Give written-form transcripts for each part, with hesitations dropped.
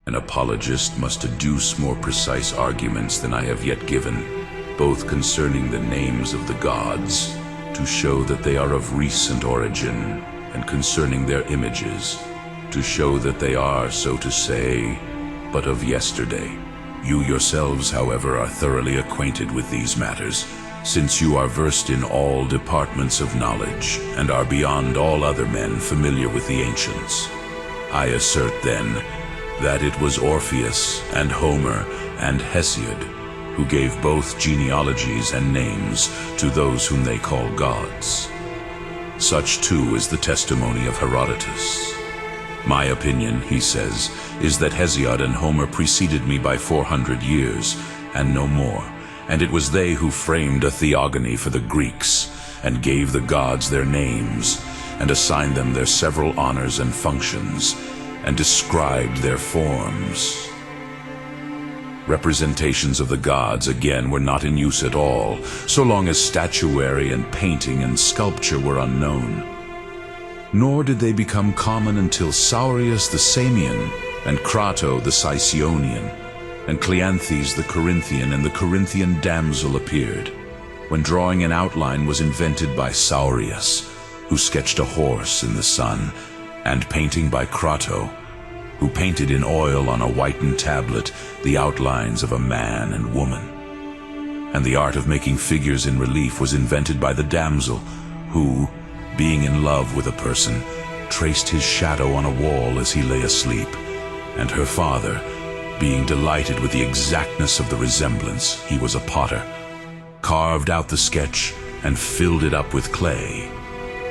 An apologist must adduce more precise arguments than I have yet given, both concerning the names of the gods, to show that they are of recent origin, and concerning their images, to show that they are, so to say, but of yesterday. You yourselves, however, are thoroughly acquainted with these matters, since you are versed in all departments of knowledge, and are beyond all other men familiar with the ancients. I assert, then, that it was Orpheus and Homer and Hesiod who gave both genealogies and names to those whom they call gods. Such too is the testimony of Herodotus. My opinion, he says, is that Hesiod and Homer preceded me by 400 years, and no more, and it was they who framed a theogony for the Greeks, and gave the gods their names, and assigned them their several honors and functions, and described their forms. Representations of the gods, again, were not in use at all, so long as statuary and painting and sculpture were unknown. Nor did they become common until Saurius the Samian, and Crato the Sicyonian, and Cleanthes the Corinthian and the Corinthian damsel appeared, when drawing an outline was invented by Saurius, who sketched a horse in the sun, and painting by Crato, who painted in oil on a whitened tablet the outlines of a man and woman. And the art of making figures in relief was invented by the damsel, who, being in love with a person, traced his shadow on a wall as he lay asleep, and her father, being delighted with the exactness of the resemblance, he was a potter, carved out the sketch and filled it up with clay.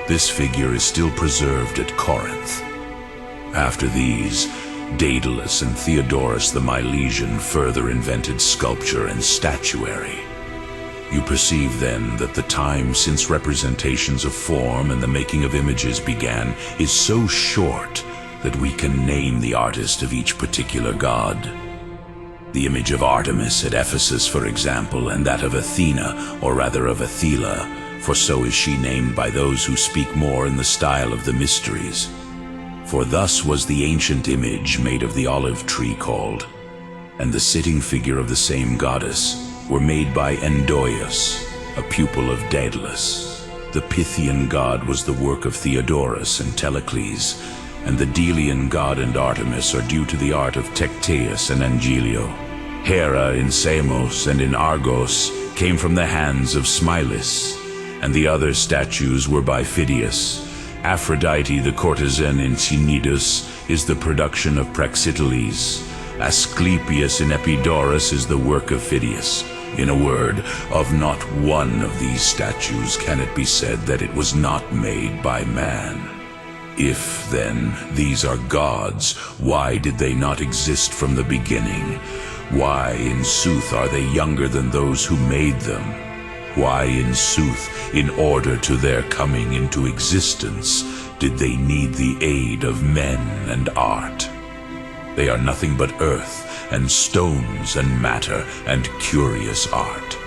This figure is still preserved at Corinth. After these, Daedalus and Theodorus the Milesian further invented sculpture and statuary. You perceive then that the time since representations of form and the making of images began is so short that we can name the artist of each particular god. The image of Artemis at Ephesus, for example, and that of Athena, or rather of Athela, for so is she named by those who speak more in the style of the mysteries. For thus was the ancient image made of the olive tree called, and the sitting figure of the same goddess were made by Endoius, a pupil of Daedalus. The Pythian god was the work of Theodorus and Telecles, and the Delian god and Artemis are due to the art of Tecteus and Angelio. Hera in Samos and in Argos came from the hands of Smilus, and the other statues were by Phidias. Aphrodite the courtesan in Cnidus is the production of Praxiteles. Asclepius in Epidaurus is the work of Phidias. In a word, of not one of these statues can it be said that it was not made by man. If, then, these are gods, why did they not exist from the beginning? Why, in sooth, are they younger than those who made them? Why, in sooth, in order to their coming into existence, did they need the aid of men and art? They are nothing but earth, and stones, and matter, and curious art.